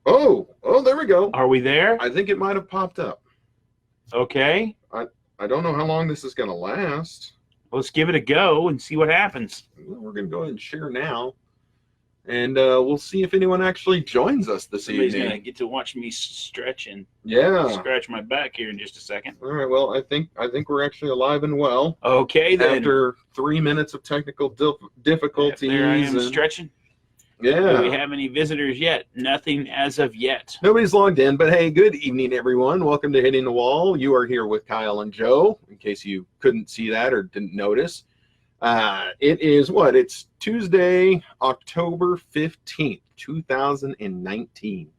Oh, there we go. Are we there? I think it might have popped up. Okay. I don't know how long this is going to last. Let's give it a go and see what happens. We're going to go ahead and share now. And we'll see if anyone actually joins us this Somebody's evening. going to get to watch me stretch and scratch my back here in just a second. All right. Well, I think we're actually alive and well. Okay, then. After 3 minutes of technical difficulties. There I am stretching. Yeah. Do we have any visitors yet? Nothing as of yet. Nobody's logged in, but hey, good evening, everyone. Welcome to Hitting the Wall. You are here with Kyle and Joe, in case you couldn't see that or didn't notice. It is what? It's Tuesday, October 15th, 2019.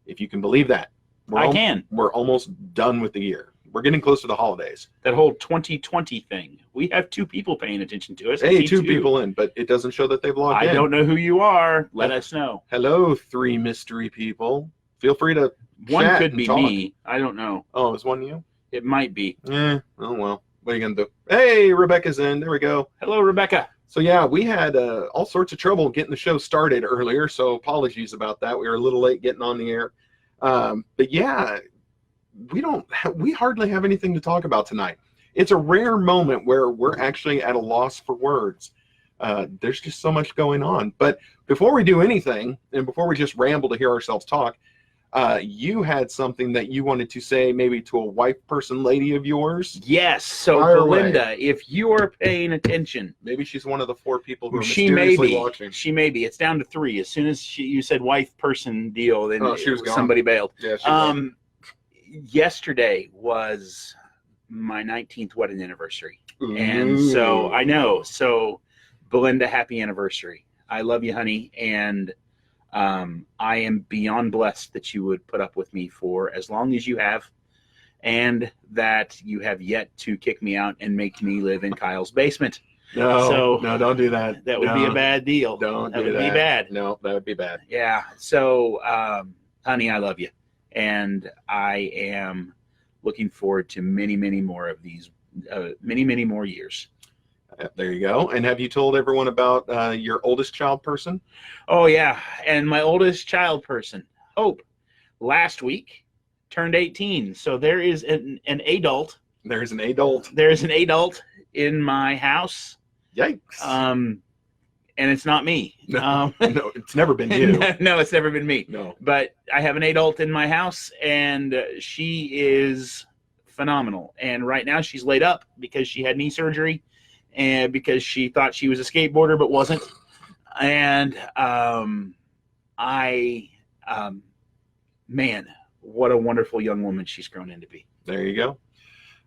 If you can believe that. I can. We're almost done with the year. We're getting close to the holidays. That whole 2020 thing. We have 2 people paying attention to us. Hey, 2 people in, but it doesn't show that they've logged in. I don't know who you are. Let us know. Hello, 3 mystery people. Feel free to One could be me. I don't know. Oh, is one you? It might be. Oh, well. What are you going to do? Hey, Rebecca's in. There we go. Hello, Rebecca. So, yeah, we had all sorts of trouble getting the show started earlier, so apologies about that. We were a little late getting on the air. But, yeah, we hardly have anything to talk about tonight. It's a rare moment where we're actually at a loss for words. There's just so much going on. But before we do anything, and before we just ramble to hear ourselves talk, you had something that you wanted to say maybe to a wife person lady of yours. Yes. So Belinda, if you are paying attention, maybe she's one of the 4 people who are mysteriously watching. She may be. It's down to 3. As soon as you said wife person deal, then she was gone. Somebody bailed. Yeah, she was. Yesterday was my 19th wedding anniversary. Ooh. And so I know. So Belinda, happy anniversary. I love you, honey. And I am beyond blessed that you would put up with me for as long as you have, and that you have yet to kick me out and make me live in Kyle's basement. No, don't do that. That would be a bad deal. That would be bad. No, that would be bad. Yeah. So, honey, I love you. And I am looking forward to many, many more of these, many more years. There you go. And have you told everyone about your oldest child person? Oh, yeah. And my oldest child person, Hope, last week turned 18. So there is an adult. There's an adult. There's an adult in my house. Yikes. And it's not me. No, it's never been you. No, it's never been me. No. But I have an adult in my house, and she is phenomenal. And right now she's laid up because she had knee surgery and because she thought she was a skateboarder but wasn't. And man, what a wonderful young woman she's grown into be. There you go.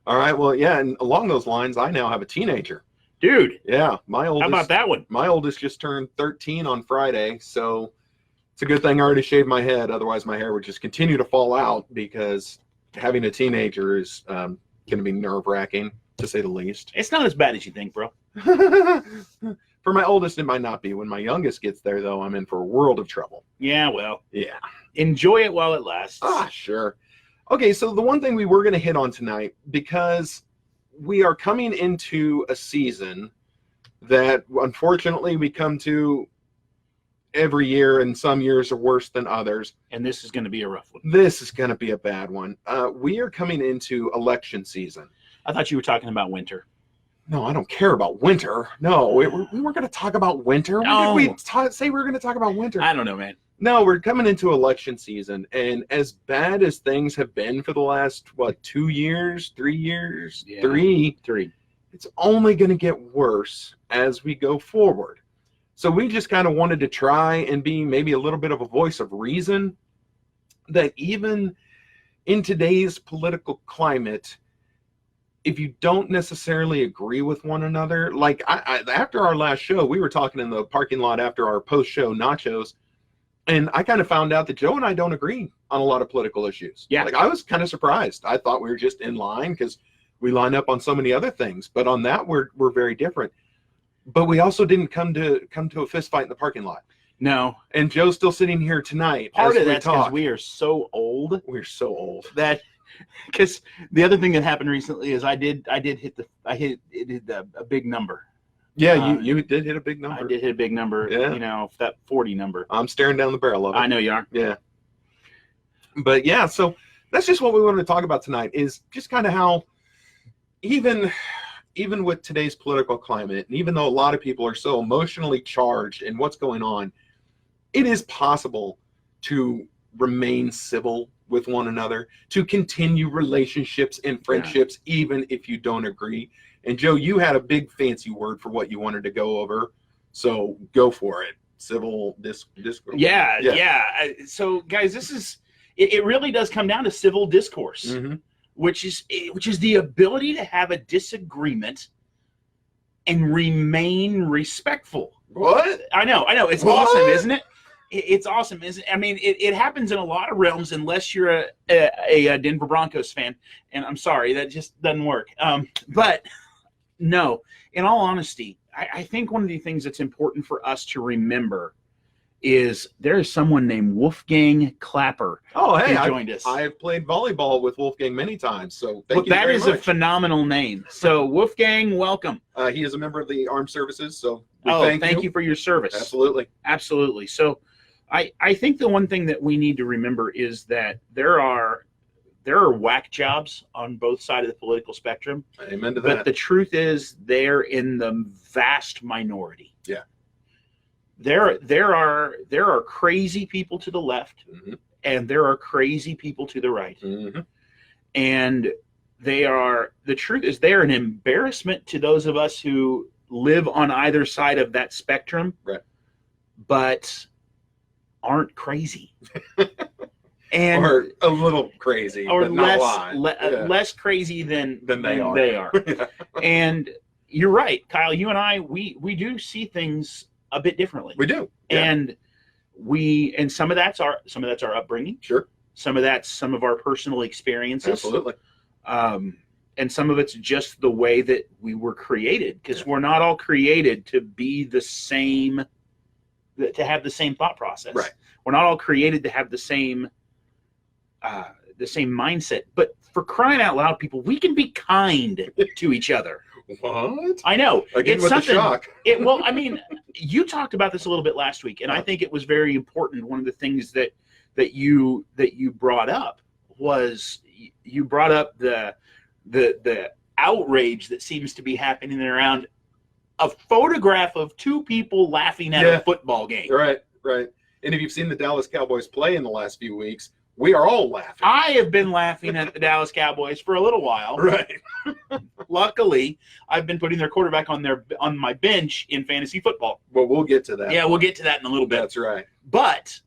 All right. Well, yeah, and along those lines, I now have a teenager. Dude. Yeah, my oldest. How about that one? My oldest just turned 13 on Friday, so it's a good thing I already shaved my head. Otherwise, my hair would just continue to fall out because having a teenager is going to be nerve-wracking, to say the least. It's not as bad as you think, bro. For my oldest, it might not be. When my youngest gets there, though, I'm in for a world of trouble. Yeah, well. Yeah. Enjoy it while it lasts. Sure. Okay, so the one thing we were going to hit on tonight, because we are coming into a season that unfortunately we come to every year, and some years are worse than others. And this is going to be a rough one. This is going to be a bad one. We are coming into election season. I thought you were talking about winter. No, I don't care about winter. No, we weren't going to talk about winter. No. When did we say we were going to talk about winter? I don't know, man. No, we're coming into election season, and as bad as things have been for the last, 2 years, 3 years? Yeah. Three. It's only going to get worse as we go forward. So we just kind of wanted to try and be maybe a little bit of a voice of reason, that even in today's political climate, if you don't necessarily agree with one another, like after our last show, we were talking in the parking lot after our post-show nachos, and I kind of found out that Joe and I don't agree on a lot of political issues. Yeah. Like, I was kind of surprised. I thought we were just in line because we line up on so many other things, but on that we're very different. But we also didn't come to a fist fight in the parking lot. No. And Joe's still sitting here tonight. Part of that's because we are so old. We're so old that, because the other thing that happened recently is I hit a big number Yeah, you did hit a big number. I did hit a big number. Yeah. You know, that 40 number. I'm staring down the barrel of it. I know you are. Yeah. But yeah, so that's just what we wanted to talk about tonight, is just kind of how even with today's political climate, and even though a lot of people are so emotionally charged in what's going on, it is possible to remain civil with one another, to continue relationships and friendships, even if you don't agree. And Joe, you had a big fancy word for what you wanted to go over, so go for it. Civil discourse. Yeah. So, guys, this is it. Really does come down to civil discourse, Mm-hmm. which is the ability to have a disagreement and remain respectful. What? I know. It's What? awesome, isn't it? It's awesome, isn't it? I mean, it happens in a lot of realms, unless you're a Denver Broncos fan. And I'm sorry, that just doesn't work. But no, in all honesty, I think one of the things that's important for us to remember is there is someone named Wolfgang Clapper. Oh, hey, who joined us. I have played volleyball with Wolfgang many times, so thank you That very is much. a phenomenal name. So, Wolfgang, welcome. He is a member of the armed services, so we Thank you for your service. Absolutely. So I think the one thing that we need to remember is that there are whack jobs on both sides of the political spectrum. Amen to that. But the truth is they're in the vast minority. Yeah. There are crazy people to the left, Mm-hmm. and there are crazy people to the right. Mm-hmm. And the truth is they're an embarrassment to those of us who live on either side of that spectrum. Right. But aren't crazy. And or a little crazy, or but not a lot. less crazy than they are. They are. And you're right, Kyle. You and I, we do see things a bit differently. We do. Yeah. And some of that's our upbringing. Sure. Some of that's some of our personal experiences. Absolutely. And some of it's just the way that we were created, because we're not all created to be the same, to have the same thought process. Right. We're not all created to have the same mindset. But for crying out loud, people, we can be kind to each other. What? I know. Again, It's with the something. shock. Well, I mean, you talked about this a little bit last week, and I think it was very important. One of the things that you brought up was you brought up the outrage that seems to be happening around a photograph of two people laughing at a football game. Right. And if you've seen the Dallas Cowboys play in the last few weeks, we are all laughing. I have been laughing at the Dallas Cowboys for a little while. Right. Luckily, I've been putting their quarterback on my bench in fantasy football. Well, we'll get to that. Yeah, we'll get to that in a little bit. That's right. But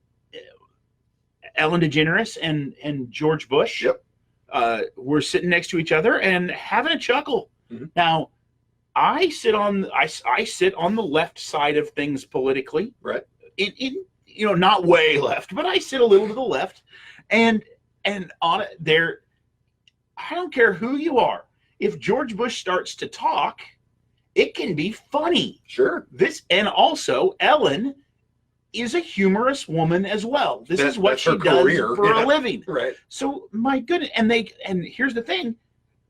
Ellen DeGeneres and George Bush were sitting next to each other and having a chuckle. Mm-hmm. Now, I sit on the left side of things politically. Right. In not way left, but I sit a little to the left, and on it there, I don't care who you are. If George Bush starts to talk, it can be funny. Sure. And also Ellen is a humorous woman as well. This is what she does for a living. Right. So my goodness, and here's the thing,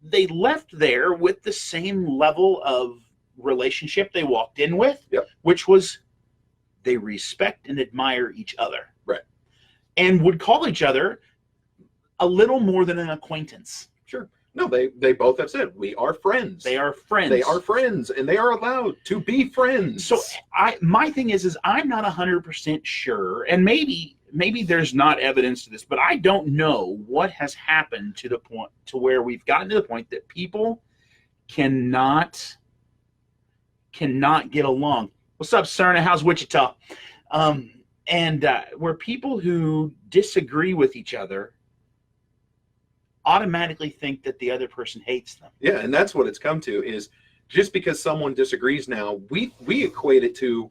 they left there with the same level of relationship they walked in with, which was they respect and admire each other. Right. And would call each other a little more than an acquaintance. Sure. No, they both have said we are friends. They are friends. They are friends, and they are allowed to be friends. So my thing is I'm not 100% sure, and maybe there's not evidence to this, but I don't know what has happened to the point to where we've gotten to the point that people cannot get along. What's up, Cerna? How's Wichita? Where people who disagree with each other automatically think that the other person hates them. Yeah, and that's what it's come to, is just because someone disagrees now, we equate it to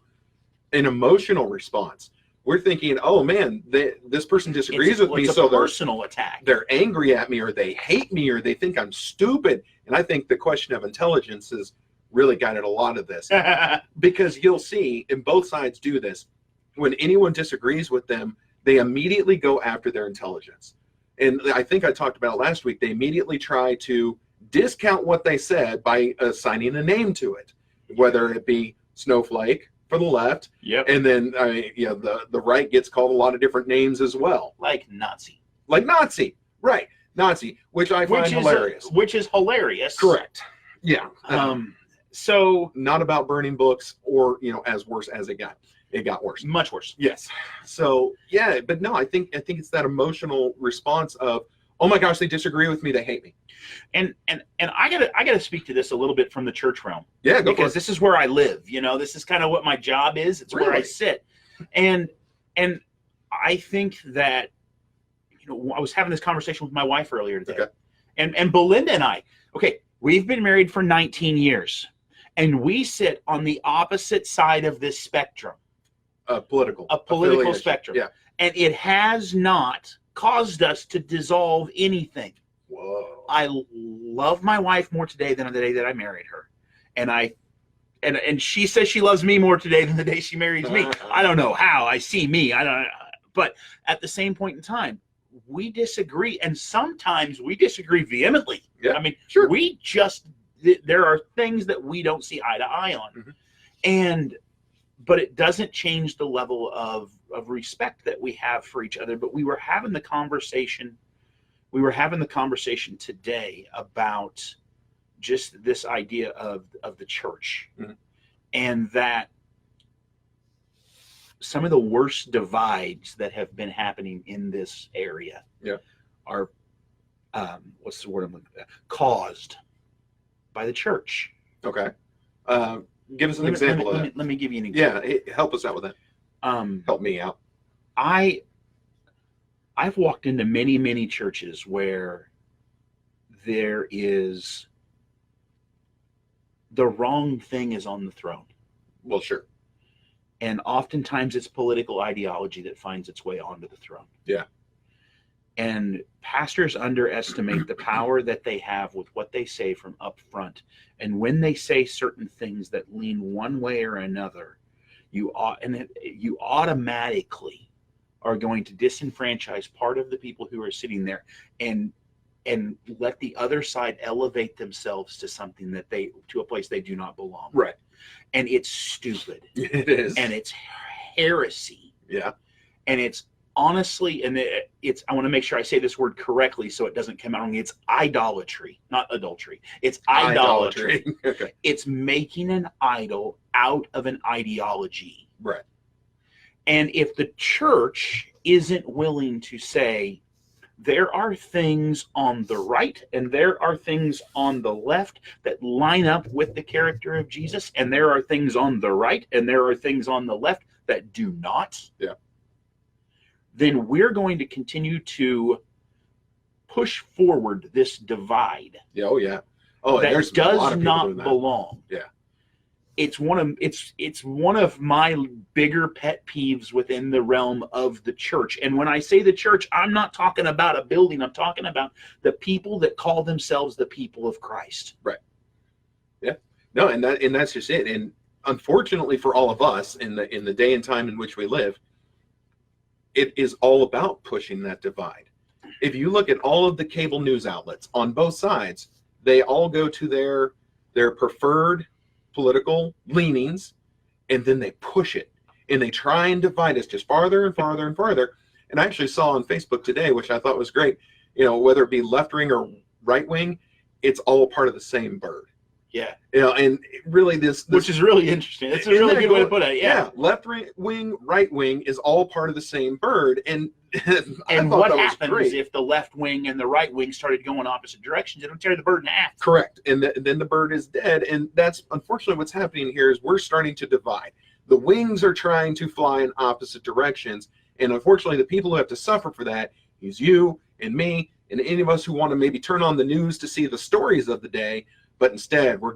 an emotional response. We're thinking, oh man, this person disagrees with me, it's so a personal attack. They're angry at me, or they hate me, or they think I'm stupid. And I think the question of intelligence has really guided a lot of this. Because you'll see, and both sides do this, when anyone disagrees with them, they immediately go after their intelligence. And I think I talked about it last week. They immediately try to discount what they said by assigning a name to it. whether it be snowflake for the left, Yep. and then the right gets called a lot of different names as well, Like Nazi. like Nazi, right? Nazi, which I find hilarious. Which is hilarious. Correct. Yeah. So not about burning books or as worse as it got. It got worse. Much worse. Yes. So yeah, but no, I think it's that emotional response of, oh my gosh, they disagree with me, they hate me. And I gotta speak to this a little bit from the church realm. Yeah, go because for it. this is where I live. This is kind of what my job is. It's where I sit. And I think that I was having this conversation with my wife earlier today. Okay. And Belinda and I, we've been married for 19 years. And we sit on the opposite side of this spectrum. A political spectrum. Yeah. And it has not caused us to dissolve anything. Whoa. I love my wife more today than the day that I married her. And she says she loves me more today than the day she marries me. I don't know how. I see me. I don't know. But at the same point in time, we disagree. And sometimes we disagree vehemently. Yeah. I mean, sure. There are things that we don't see eye to eye on. Mm-hmm. But it doesn't change the level of respect that we have for each other. But we were having the conversation today about just this idea of the church. Mm-hmm. And that some of the worst divides that have been happening in this area are what's the word I'm looking at? Caused by the church. Okay. Give us an example of that. Let me give you an example. Yeah, help us out with that. Help me out. I've walked into many, many churches where there is the wrong thing is on the throne. Well, sure. And oftentimes it's political ideology that finds its way onto the throne. Yeah. And pastors underestimate the power that they have with what they say from up front. And when they say certain things that lean one way or another, you automatically are going to disenfranchise part of the people who are sitting there and let the other side elevate themselves to something to a place they do not belong. Right. And it's stupid. It is. And it's heresy. Yeah. And it's honestly, I want to make sure I say this word correctly so it doesn't come out wrong. It's idolatry, not adultery. It's idolatry. Okay. It's making an idol out of an ideology. Right. And if the church isn't willing to say, there are things on the right and there are things on the left that line up with the character of Jesus, and there are things on the right and there are things on the left that do not, then we're going to continue to push forward this divide. Yeah. Oh, yeah. Oh, that there's does a lot of people not doing that. belong. Yeah. It's one of my bigger pet peeves within the realm of the church. And when I say the church, I'm not talking about a building. I'm talking about the people that call themselves the people of Christ. Right. Yeah. No, and that's just it. And unfortunately for all of us in the day and time in which we live, it is all about pushing that divide. If you look at all of the cable news outlets on both sides, they all go to their preferred political leanings, and then they push it and they try and divide us just farther and farther and farther. And I actually saw on Facebook today, which I thought was great, whether it be left wing or right wing, it's all part of the same bird. Yeah. And really this which is really interesting. It's a really good way to put it. Yeah. Left wing, right wing is all part of the same bird. And and what happens if the left wing and the right wing started going opposite directions? It'll tear the bird in half. Correct. And then the bird is dead. And that's unfortunately what's happening here is we're starting to divide. The wings are trying to fly in opposite directions. And unfortunately, the people who have to suffer for that is you and me and any of us who want to maybe turn on the news to see the stories of the day. But instead, we're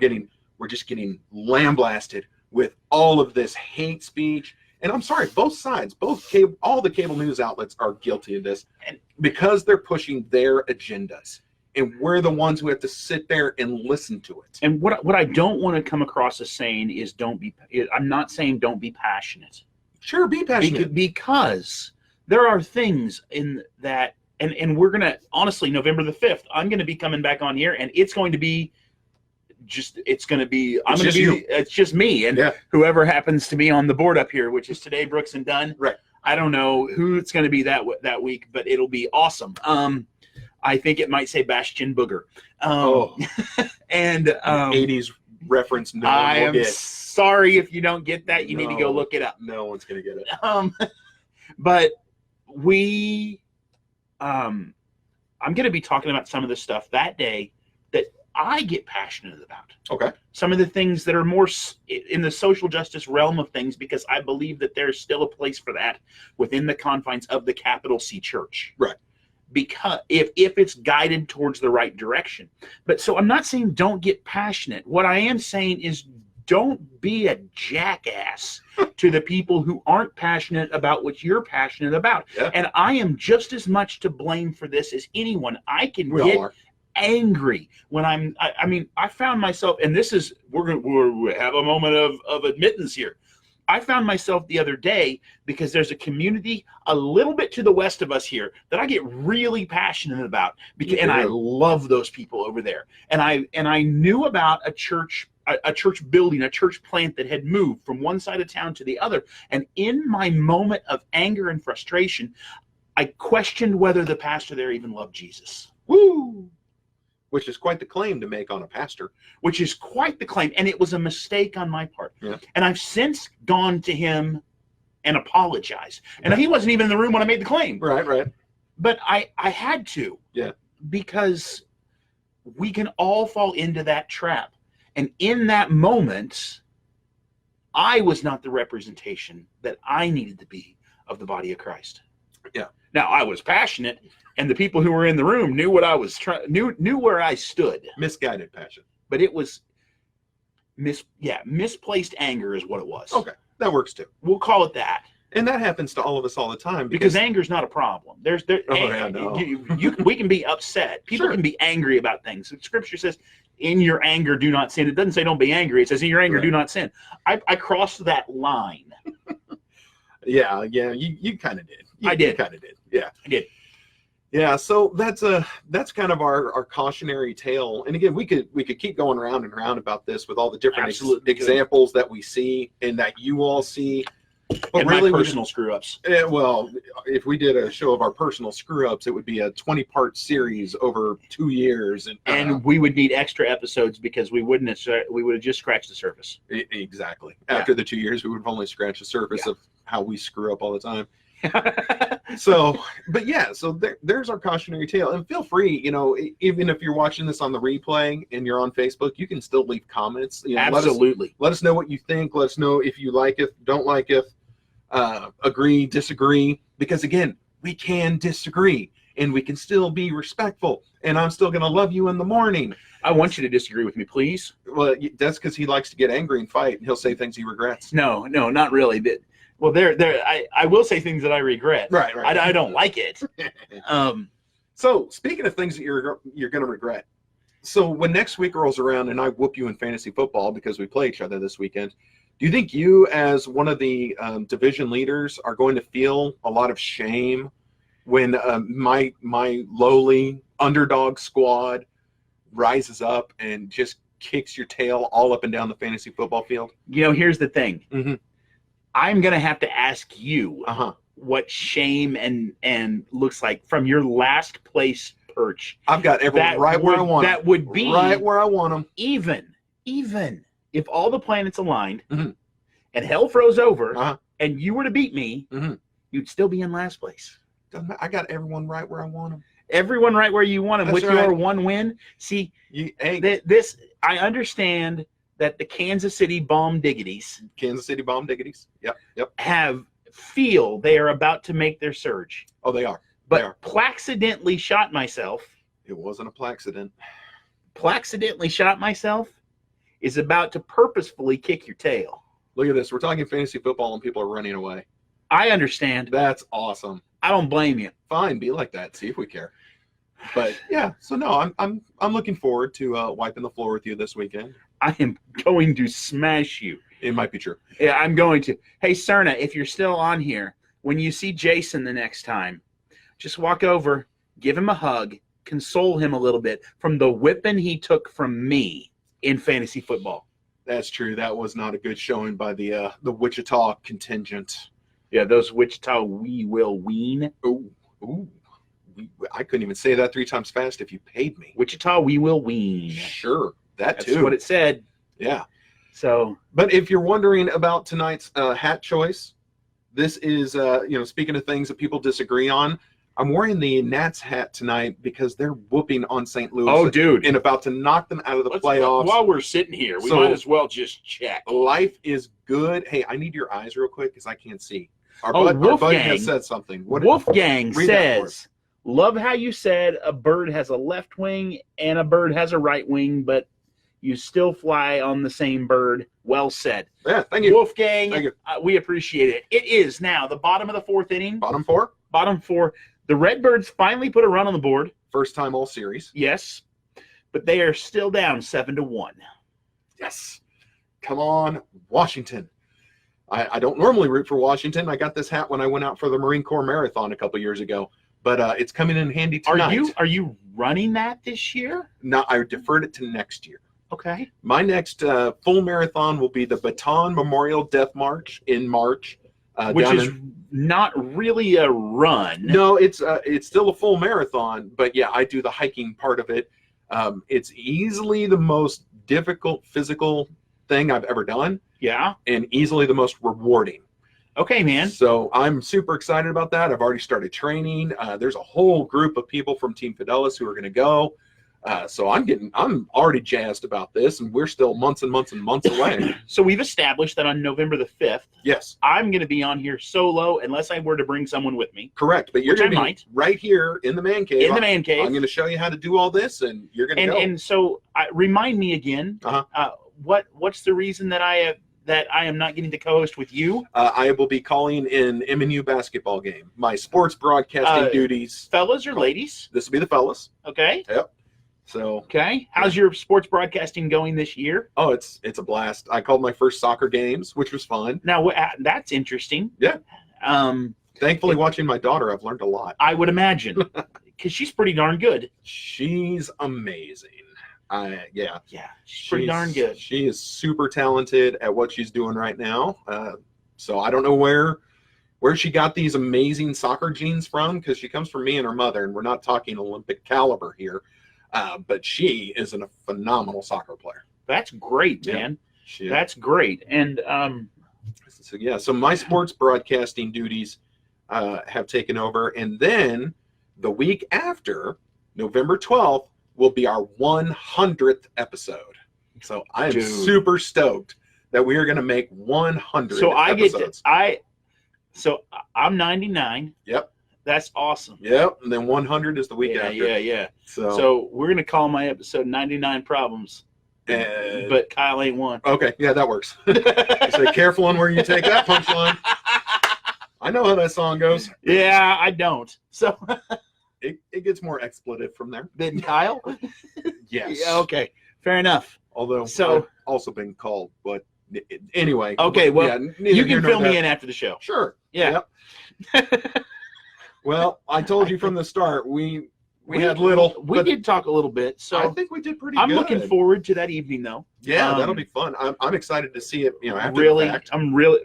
just getting lambasted with all of this hate speech. And I'm sorry, both sides, all the cable news outlets are guilty of this, and because they're pushing their agendas. And we're the ones who have to sit there and listen to it. And what I don't want to come across as saying is I'm not saying don't be passionate. Sure, be passionate. Because there are things in that, and we're going to, honestly, November the 5th, I'm going to be coming back on here, and it's going to be it's going to be, it's just me and whoever happens to be on the board up here, which is today, Brooks and Dunn. Right. I don't know who it's going to be that week, but it'll be awesome. I think it might say Bastion Booger. And 80s reference. No I am sorry if you don't get that. You need to go look it up. No one's going to get it. But I'm going to be talking about some of the stuff that day that I get passionate about. Okay. Some of the things that are more in the social justice realm of things, because I believe that there's still a place for that within the confines of the capital C church. Right. Because if it's guided towards the right direction. But so I'm not saying don't get passionate. What I am saying is don't be a jackass to the people who aren't passionate about what you're passionate about. Yeah. And I am just as much to blame for this as anyone. I can get angry when I found myself, and this is, we're have a moment of admittance here. I found myself the other day, because there's a community a little bit to the west of us here that I get really passionate about, and I love those people over there. And I knew about a church building, a church plant that had moved from one side of town to the other. And in my moment of anger and frustration, I questioned whether the pastor there even loved Jesus. Woo! Which is quite the claim to make on a pastor. Which is quite the claim. And it was a mistake on my part. Yeah. And I've since gone to him and apologized. And he wasn't even in the room when I made the claim. Right. But I had to. Yeah. Because we can all fall into that trap. And in that moment, I was not the representation that I needed to be of the body of Christ. Yeah. Now, I was passionate, and the people who were in the room knew what I was knew where I stood. Misguided passion. But it was misplaced anger is what it was. Okay, that works too. We'll call it that. And that happens to all of us all the time. Because anger is not a problem. We can be upset. People can be angry about things. Scripture says, in your anger, do not sin. It doesn't say don't be angry. It says in your anger, do not sin. I crossed that line. Yeah, you kind of did. I did. You kind of did. Yeah, I did. Yeah, so that's kind of our cautionary tale. And again, we could keep going round and round about this with all the different examples that we see and that you all see. But and really, my personal screw-ups. Well, if we did a show of our personal screw-ups, it would be a 20-part series over 2 years, and we would need extra episodes because we would have just scratched the surface. Exactly. After the 2 years, we would have only scratched the surface of how we screw up all the time. So there's our cautionary tale. And feel free, even if you're watching this on the replay and you're on Facebook, you can still leave comments. Absolutely. Let us know what you think. Let us know if you like it, don't like it. Agree, disagree, because again, we can disagree and we can still be respectful, and I'm still going to love you in the morning. I want you to disagree with me, please. Well, that's because he likes to get angry and fight, and he'll say things he regrets. No, not really. But, well, I will say things that I regret. Right. I don't like it. So speaking of things that you're going to regret, so when next week rolls around and I whoop you in fantasy football because we play each other this weekend, do you think you, as one of the division leaders, are going to feel a lot of shame when my lowly underdog squad rises up and just kicks your tail all up and down the fantasy football field? Here's the thing. Mm-hmm. I'm going to have to ask you what shame and looks like from your last place perch. I've got everyone where I want them. That would be right where I want them. Even if all the planets aligned and hell froze over and you were to beat me, you'd still be in last place. I got everyone right where I want them. Everyone right where you want them. With your one win. See, I understand that the Kansas City Bomb Diggities. Yep. Feel they are about to make their surge. Oh, they are. But placidentally shot myself. It wasn't a placident. Placidentally shot myself is about to purposefully kick your tail. Look at this. We're talking fantasy football and people are running away. I understand. That's awesome. I don't blame you. Fine, be like that. See if we care. But yeah, so no, I'm looking forward to wiping the floor with you this weekend. I am going to smash you. It might be true. Yeah, I'm going to. Hey, Cerna, if you're still on here, when you see Jason the next time, just walk over, give him a hug, console him a little bit from the whipping he took from me. in fantasy football. That's true. That was not a good showing by the Wichita contingent. Yeah, those Wichita we will wean. Ooh. I couldn't even say that 3 times fast if you paid me. Wichita we will wean. Sure, That's too. what it said. Yeah. So, but if you're wondering about tonight's hat choice, this is, speaking of things that people disagree on, I'm wearing the Nats hat tonight because they're whooping on St. Louis. oh, dude. And about to knock them out of the playoffs. While we're sitting here, we might as well just check. Life is good. Hey, I need your eyes real quick because I can't see. Our Wolfgang bud has said something. Wolfgang says, love how you said a bird has a left wing and a bird has a right wing, but you still fly on the same bird. Well said. Yeah, thank you. Wolfgang, thank you. We appreciate it. It is now the bottom of the 4th inning. Bottom 4? Bottom 4. The Redbirds finally put a run on the board. First time all series. Yes, but they are still down 7-1. Yes. Come on, Washington. I don't normally root for Washington. I got this hat when I went out for the Marine Corps Marathon a couple years ago, but it's coming in handy tonight. Are you running that this year? No, I deferred it to next year. Okay. My next full marathon will be the Baton Memorial Death March in March. Which is not really a run. No, it's still a full marathon, but yeah, I do the hiking part of it. It's easily the most difficult physical thing I've ever done. Yeah. And easily the most rewarding. Okay, man. So I'm super excited about that. I've already started training. There's a whole group of people from Team Fidelis who are going to go. So I'm already jazzed about this, and we're still months and months and months away. So we've established that on November the 5th, yes, I'm going to be on here solo unless I were to bring someone with me. Correct, but you're going to be right here in the man cave. In the man cave. I'm going to show you how to do all this, and you're going to go. And so remind me again, what's the reason that I am not getting to co-host with you? I will be calling in MNU basketball game. My sports broadcasting duties. Fellas or ladies? This will be the fellas. Okay. Yep. So okay, how's your sports broadcasting going this year? Oh, it's a blast. I called my first soccer games, which was fun. Now that's interesting. Yeah. Thankfully, watching my daughter, I've learned a lot. I would imagine, because she's pretty darn good. She's amazing. Yeah, she's pretty darn good. She is super talented at what she's doing right now. So I don't know where she got these amazing soccer genes from, because she comes from me and her mother, and we're not talking Olympic caliber here. But she is a phenomenal soccer player. That's great, man. Yeah. That's great. And so my sports broadcasting duties have taken over, and then the week after, November 12th, will be our 100th episode. So I am super stoked that we are going to make 100 episodes. So I'm 99. Yep. That's awesome. Yep, and then 100 is the week after. Yeah. So we're going to call my episode 99 Problems, but Kyle ain't one. Okay, yeah, that works. You say careful on where you take that punchline. I know how that song goes. Yeah, I don't. So it gets more expletive from there. Than Kyle? Yes. Yeah, okay, fair enough. Although I've also been called, but anyway. Okay, well, you can fill me in after the show. Sure. Yeah. Yep. Well, I told you from the start, we had we did talk a little bit, so I think we did pretty good. I'm looking forward to that evening, though. Yeah, that'll be fun. I'm excited to see it. After really, the fact. I'm really,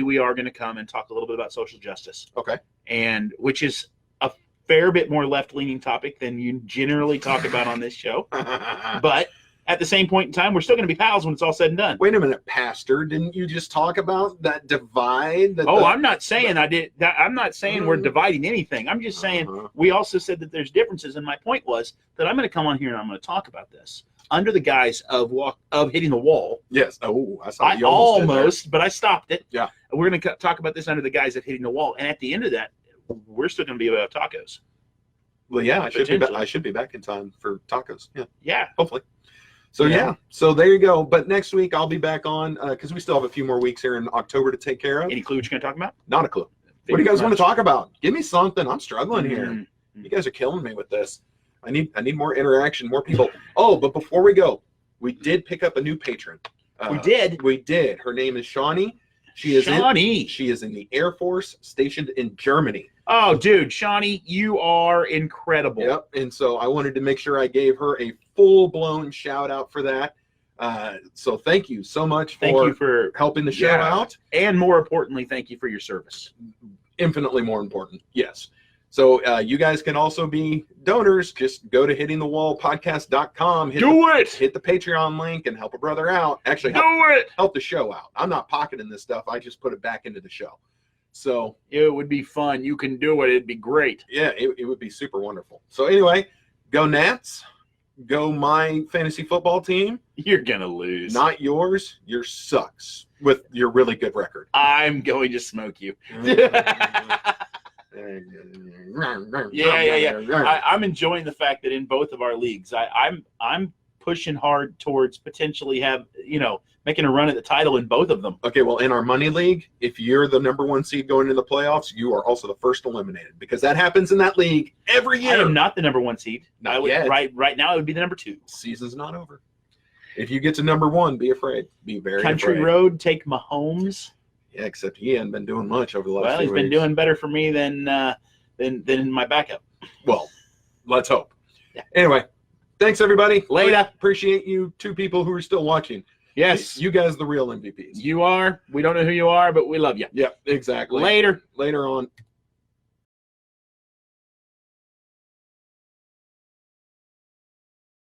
we are going to come and talk a little bit about social justice. Okay. And which is a fair bit more left-leaning topic than you generally talk about on this show, but at the same point in time, we're still going to be pals when it's all said and done. Wait a minute, Pastor. Didn't you just talk about that divide? I'm not saying I did. I'm not saying we're dividing anything. I'm just saying we also said that there's differences. And my point was that I'm going to come on here and I'm going to talk about this under the guise of hitting the wall. Yes. Oh, I almost, but I stopped it. Yeah. We're going to talk about this under the guise of hitting the wall. And at the end of that, we're still going to be about tacos. Well, yeah, I should be back in time for tacos. Yeah. Yeah. Hopefully. So so there you go. But next week I'll be back on because we still have a few more weeks here in October to take care of. Any clue what you're going to talk about? Not a clue. What do you guys want to talk about? Give me something. I'm struggling here. You guys are killing me with this. I need more interaction, more people. Oh, but before we go, we did pick up a new patron. We did. Her name is Shawnee. She is in the Air Force stationed in Germany. Oh, dude, Shawnee, you are incredible. Yep. And so I wanted to make sure I gave her a full-blown shout out for that. So thank you so much Thank you for for helping the show Yeah. out. And more importantly, thank you for your service. Infinitely more important. Yes. So you guys can also be donors. Just go to hittingthewallpodcast.com. Hit Hit the Patreon link and help a brother out. Actually, help the show out. I'm not pocketing this stuff. I just put it back into the show. So it would be fun. You can do it. It'd be great. Yeah, it would be super wonderful. So anyway, go Nats. Go my fantasy football team. You're going to lose. Not yours. Yours sucks with your really good record. I'm going to smoke you. I'm enjoying the fact that in both of our leagues, I'm pushing hard towards potentially making a run at the title in both of them. Okay, well, in our money league, if you're the number 1 seed going into the playoffs, you are also the first eliminated because that happens in that league every year. I am not the number 1 seed. Not yet. Right now, it would be the number 2. Season's not over. If you get to number 1, be afraid. Be very Country afraid. Road, take Mahomes. Yeah, except he hasn't been doing much over the last Well, few he's been weeks. doing better for me than my backup. Well, let's hope. Yeah. Anyway, thanks, everybody. Later. Appreciate you 2 people who are still watching. Yes. You guys the real MVPs. You are. We don't know who you are, but we love you. Yep, exactly. Later. Later on.